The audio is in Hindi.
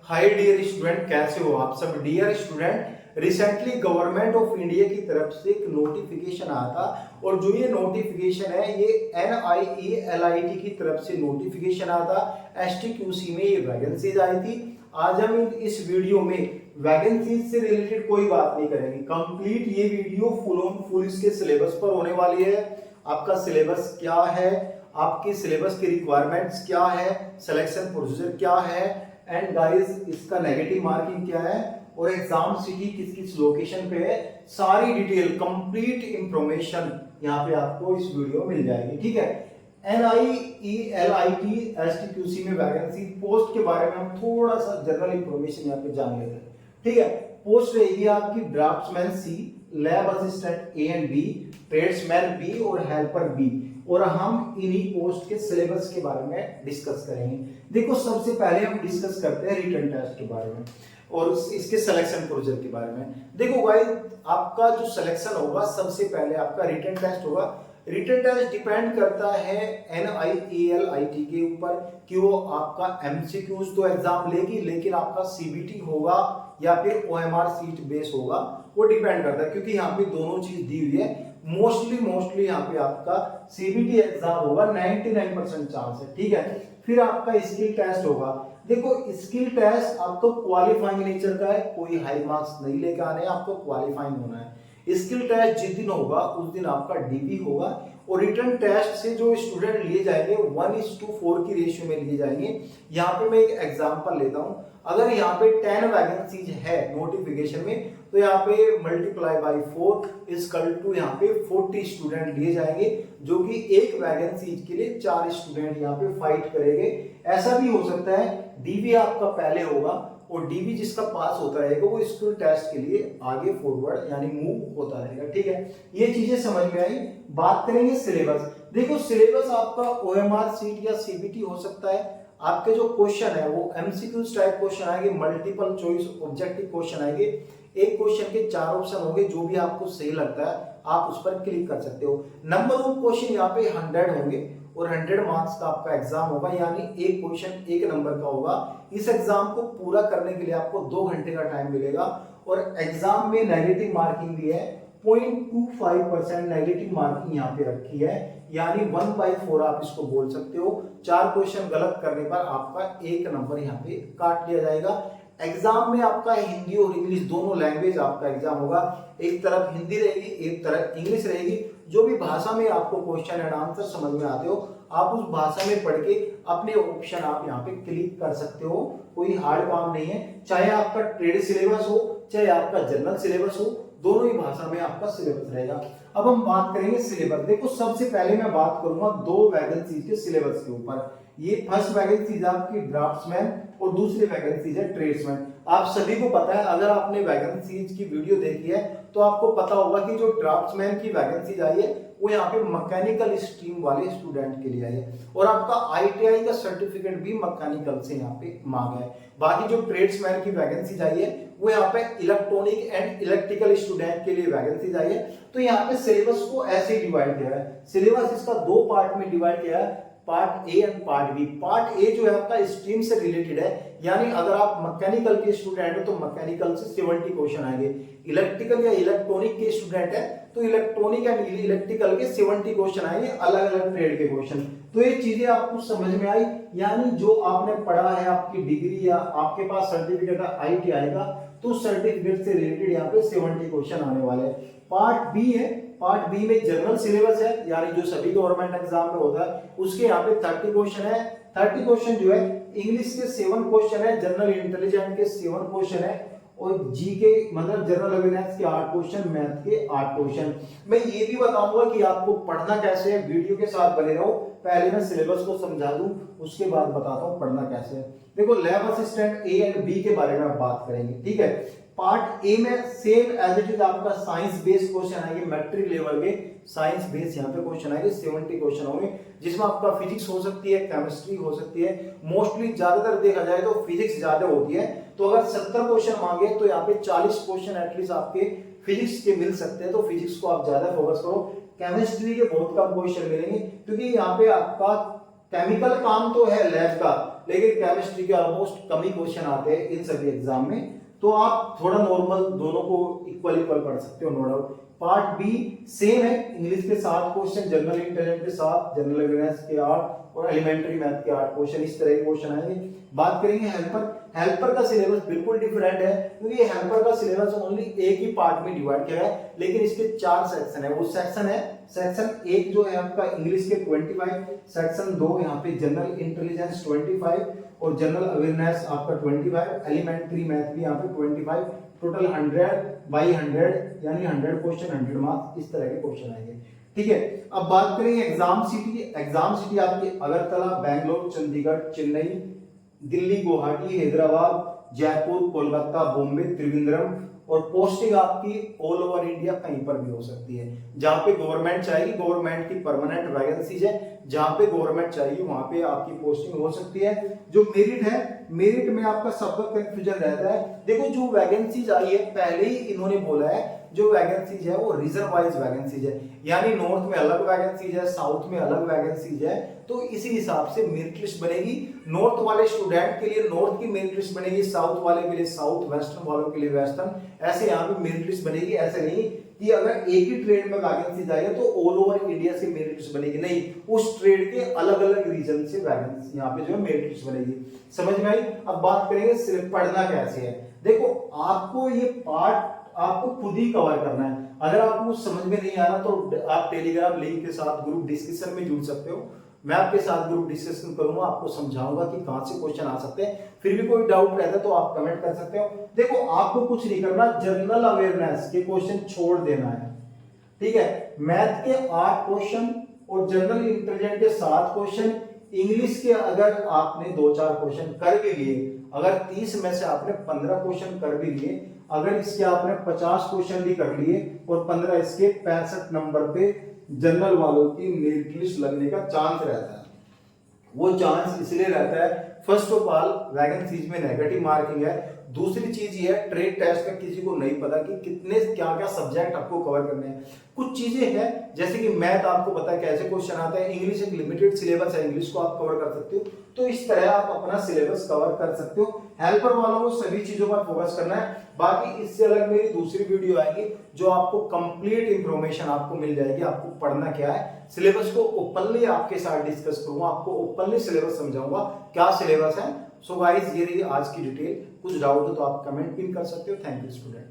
हाय डियर स्टूडेंट, कैसे हो आप सब। Dear student, recently government of India की तरफ से एक नोटिफिकेशन आया था और जो ये नोटिफिकेशन है ये NIELIT की तरफ से नोटिफिकेशन आया था। STQC में ये वैकेंसीज आई थी। आज हम इस वीडियो में वैकेंसीज से रिलेटेड कोई बात नहीं करेंगे। कंप्लीट ये वीडियो फुल ऑन फुल इसके सिलेबस पर होने वाली है। आपका सिलेबस क्या है, आपके सिलेबस की रिक्वायरमेंट्स क्या है, सिलेक्शन प्रोसीजर क्या है, एंड गाइस इसका नेगेटिव मार्किंग क्या है और एग्जाम सिटी किस किस लोकेशन पे है, सारी डिटेल कंप्लीट इंफॉर्मेशन यहाँ पे आपको इस वीडियो में मिल जाएगी। ठीक है। NIELIT STQC में वैकेंसी पोस्ट के बारे में हम थोड़ा सा जनरल इंफॉर्मेशन यहाँ पे जान लेते हैं। ठीक है। पोस्ट रहेगी आपकी draughtsman C, lab assistant A and B, tradesman B और हेल्पर B। और हम इन्हीं पोस्ट के सिलेबस के बारे में डिस्कस करेंगे। देखो, सबसे पहले हम डिस्कस करते हैं रिटन टेस्ट के बारे में और इसके सिलेक्शन प्रोसीजर के बारे में। देखो गाइस, आपका जो सिलेक्शन होगा सबसे पहले आपका रिटन टेस्ट होगा। रिटन टेस्ट डिपेंड करता है NIELIT के ऊपर कि वो आपका MCQs तो एग्जाम लेगी, लेकिन आपका CBT होगा या फिर OMR सीट बेस होगा, वो डिपेंड करता है। क्योंकि यहाँ पे दोनों चीज दी हुई है। मोस्टली यहाँ पे आपका CBT एग्जाम होगा, 99% चांस है। ठीक है। फिर आपका स्किल टेस्ट होगा। देखो, स्किल टेस्ट आपको क्वालिफाइंग नेचर का है, कोई हाई मार्क्स नहीं लेके आने हैं, आपको क्वालिफाइंग होना है। स्किल टेस्ट जिस दिन होगा उस दिन आपका DP होगा और रिटन टेस्ट से जो स्टूडेंट लिए जाएंगे 1:4 की रेशियो में लिए जाएंगे। यहाँ पे मैं एक एग्जांपल लेता हूँ। अगर यहाँ पे 10 वैकेंसीज है नोटिफिकेशन में, तो यहाँ पे मल्टीप्लाई बाई 4 इक्वल टू यहाँ पे 40 स्टूडेंट लिए जाएंगे, जो कि एक वैकेंसी के लिए 4 स्टूडेंट यहाँ पे फाइट करेंगे। ऐसा भी हो सकता है DP आपका पहले होगा और DP जिसका पास होता रहेगा वो स्किल टेस्ट के लिए आगे फॉरवर्ड यानी मूव होता रहेगा। ठीक है। ये चीजें समझ में आई। बात करेंगे सिलेबस। देखो, सिलेबस आपका OMR सीट या CBT हो सकता है। आपके जो क्वेश्चन है वो MCQs टाइप क्वेश्चन आएंगे, मल्टीपल चॉइस ऑब्जेक्टिव क्वेश्चन आएंगे। एक क्वेश्चन के 4 ऑप्शन होंगे, जो भी आपको सही लगता है आप उस पर क्लिक कर सकते हो। नंबर ऑफ क्वेश्चन यहाँ पे 100 होंगे और 100 मार्क्स का आपका एग्जाम होगा, यानी एक क्वेश्चन 1 नंबर का होगा। इस एग्जाम को पूरा करने के लिए आपको 2 घंटे का टाइम मिलेगा और एग्जाम में नेगेटिव मार्किंग भी है। 0.25% नेगेटिव मार्किंग यहाँ पे रखी है, यानी 1/4 आप इसको बोल सकते हो। 4 क्वेश्चन गलत करने पर आपका 1 नंबर यहाँ पे काट लिया जाएगा। एग्जाम में आपका हिंदी और इंग्लिश दोनों लैंग्वेज आपका एग्जाम होगा। एक तरफ हिंदी रहेगी, एक तरफ इंग्लिश रहेगी। जो भी भाषा में आपको क्वेश्चन एंड आंसर समझ में आते हो, आप उस भाषा में पढ़ के अपने ऑप्शन आप यहाँ पे क्लिक कर सकते हो। कोई हार्ड काम नहीं है। चाहे आपका ट्रेड सिलेबस हो, चाहे आपका जनरल सिलेबस हो, दोनों ही भाषा में आपका सिलेबस रहेगा। अब हम बात करेंगे सिलेबस। देखो, सबसे पहले मैं बात करूंगा 2 वैकेंसी के सिलेबस के ऊपर। ये फर्स्ट वैकेंसी आपकी ड्राफ्ट्समैन और दूसरी वैकेंसी है ट्रेड्समैन। आप सभी को पता है, अगर आपने वैकेंसीज की वीडियो देखी है तो आपको पता होगा कि जो ड्राफ्ट्समैन की वैकेंसीज आई है वो यहाँ पे मैकेनिकल स्ट्रीम वाले स्टूडेंट के लिए आई है और आपका ITI का सर्टिफिकेट भी मैकेनिकल से यहाँ पे मांगा है। बाकी जो ट्रेड्समैन की वैकेंसीज आई है वो यहाँ पे इलेक्ट्रॉनिक एंड इलेक्ट्रिकल स्टूडेंट के लिए वैकेंसीज आई है। तो यहाँ पे सिलेबस को ऐसे डिवाइड किया है। सिलेबस इसका 2 पार्ट में डिवाइड किया है, part A and part B। Part A जो है आपका स्ट्रीम से रिलेटेड है, यानी अगर आप मैकेनिकल के स्टूडेंट हो तो मैकेनिकल से 70 क्वेश्चन आएंगे। इलेक्ट्रिकल या इलेक्ट्रॉनिक के स्टूडेंट है तो इलेक्ट्रॉनिक एंड इलेक्ट्रिकल के 70 क्वेश्चन आएंगे, अलग अलग ट्रेड के क्वेश्चन। तो ये चीजें आपको समझ में आई, यानी जो आपने पढ़ा है, आपकी डिग्री या आपके पास सर्टिफिकेट ITI का, तो सर्टिफिकेट से रिलेटेड यहाँ पे 70 क्वेश्चन आने वाले हैं। पार्ट B है। पार्ट B में जनरल सिलेबस है, यानी जो सभी गवर्नमेंट एग्जाम में होता है उसके यहाँ पे 30 क्वेश्चन है। 30 क्वेश्चन जो है इंग्लिश के 7 क्वेश्चन है, जनरल इंटेलिजेंस के 7 क्वेश्चन है और GK मतलब जनरल अवेयरनेस के 8 क्वेश्चन, मैथ के 8 क्वेश्चन। मैं ये भी बताऊंगा कि आपको पढ़ना कैसे है, वीडियो के साथ बने रहो। पहले मैं सिलेबस को समझा दूं, उसके बाद बताता हूँ पढ़ना कैसे है। देखो, lab assistant A and B के बारे में बात करेंगे। ठीक है। पार्ट A में सेम एज इट इज आपका साइंस बेस्ड क्वेश्चन आएंगे, मैट्रिक लेवल के साइंस बेस्ड यहाँ पे क्वेश्चन आएंगे। 70 क्वेश्चन होंगे, जिसमें आपका फिजिक्स हो सकती है, केमिस्ट्री हो सकती है। मोस्टली ज्यादातर देखा जाए तो फिजिक्स ज्यादा होती है। तो अगर 70 क्वेश्चन मांगे तो यहाँ पे 40 क्वेश्चन एटलीस्ट आपके फिजिक्स के मिल सकते हैं, तो फिजिक्स को आप ज्यादा फोकस करो। केमिस्ट्री के बहुत कम क्वेश्चन मिलेंगे, क्योंकि यहाँ पे आपका केमिकल काम तो है लैब का, लेकिन केमिस्ट्री के ऑलमोस्ट कम ही क्वेश्चन आते हैं इन सभी एग्जाम में, तो आप थोड़ा नॉर्मल दोनों को इक्वल पढ़ सकते हो, no doubt. Part B same है, इंग्लिश के 7 क्वेश्चन, जनरल इंटेलिजेंस के 7, जनरल अवेयरनेस के 8 और एलिमेंट्री मैथ के 8 क्वेश्चन, इस तरह के क्वेश्चन आएंगे। बात करेंगे हेल्पर। हेल्पर का सिलेबस बिल्कुल डिफरेंट है, क्योंकि हेल्पर का सिलेबस ओनली एक ही पार्ट में डिवाइड किया है, लेकिन इसके 4 सेक्शन है। वो सेक्शन है, सेक्शन 1 जो है आपका इंग्लिश के 25, सेक्शन 2 यहाँ पे जनरल इंटेलिजेंस 25 और जनरल अवेयरनेस आपका 25, एलिमेंट्री मैथ भी यहाँ पे 25, टोटल 100/100 यानी 100 क्वेश्चन 100 मार्क्स, इस तरह के क्वेश्चन आएंगे। ठीक है, अब बात करेंगे एग्जाम सिटी। एग्जाम सिटी आपकी अगरतला, बेंगलोर, चंडीगढ़, चेन्नई, दिल्ली, गुवाहाटी, हैदराबाद, जयपुर, कोलकाता, बॉम्बे, त्रिवेंद्रम, और पोस्टिंग आपकी ऑल ओवर इंडिया कहीं पर भी हो सकती है। जहां पे गवर्नमेंट चाहिए, गवर्नमेंट की परमानेंट वैकेंसीज है, जहां पे गवर्नमेंट चाहिए वहां पे आपकी पोस्टिंग हो सकती है। जो मेरिट है, मेरिट में आपका सबका कंफ्यूजन रहता है। देखो जो वैकेंसीज आई है, पहले ही इन्होंने बोला है जो वैकेंसीज है वो रीजन वाइज वैकेंसीज है, यानी नॉर्थ में अलग वैकेंसीज है, साउथ में अलग वैकेंसीज है, तो इसी हिसाब से मेरिट लिस्ट बनेगी। नॉर्थ वाले स्टूडेंट के लिए नॉर्थ की मेरिट लिस्ट बनेगी, साउथ वाले के लिए साउथ, वेस्टर्न वालों के लिए वेस्टर्न, ऐसे यहाँ पे मेरिट लिस्ट बनेगी। ऐसे नहीं कि अगर एक ही ट्रेड में वैकेंसी आई है तो ऑल ओवर इंडिया से मेरिट लिस्ट बनेगी, नहीं, उस ट्रेड के अलग अलग रीजन से वैकेंसी यहाँ पे जो है मेरिट लिस्ट बनेगी। समझ में आई? अब बात करेंगे सिर्फ पढ़ना कैसे है। देखो आपको ये पार्ट आपको खुद ही कवर करना है। अगर आपको समझ में नहीं आ रहा तो आप टेलीग्राम लिंक के साथ ग्रुप डिस्कशन में जुड़ सकते हो, मैं आपके साथ ग्रुप डिस्कशन करूंगा, आपको समझाऊंगा कि कहां से क्वेश्चन आ सकते हैं। फिर भी कोई डाउट रहता है तो आप कमेंट कर सकते हो। देखो आपको कुछ नहीं करना, जनरल अवेयरनेस के क्वेश्चन छोड़ देना है, ठीक है। मैथ के 8 क्वेश्चन और जनरल इंटेलिजेंस के 7 क्वेश्चन, इंग्लिश के अगर आपने 2-4 क्वेश्चन कर भी लिए, अगर 30 में से आपने 15 क्वेश्चन कर भी लिए, अगर इसके आपने 50 क्वेश्चन भी कर लिए और 15 इसके, 65 नंबर पे जनरल वालों की मेरिट लिस्ट लगने का चांस रहता है। वो चांस इसलिए रहता है, फर्स्ट ऑफ ऑल वैकेंसीज में नेगेटिव मार्किंग है, दूसरी चीज ये है ट्रेड टेस्ट का किसी को नहीं पता कि कितने क्या क्या सब्जेक्ट आपको कवर करने हैं। कुछ चीजें हैं जैसे कि मैथ आपको पता है कैसे क्वेश्चन आता है, इंग्लिश एक लिमिटेड सिलेबस है, इंग्लिश को आप कवर कर सकते हो, तो इस तरह आप अपना सिलेबस कवर कर सकते हो। हेल्पर वालों को सभी चीजों पर फोकस करना है। बाकी इससे अलग मेरी दूसरी वीडियो आएगी जो आपको कंप्लीट इंफॉर्मेशन आपको मिल जाएगी, आपको पढ़ना क्या है, सिलेबस को ओपनली आपके साथ डिस्कस करूंगा, आपको ओपनली सिलेबस समझाऊंगा क्या सिलेबस है। सो गाइस ये रही आज की डिटेल। कुछ डाउट हो तो आप कमेंट पिन कर सकते हो। Thank you student.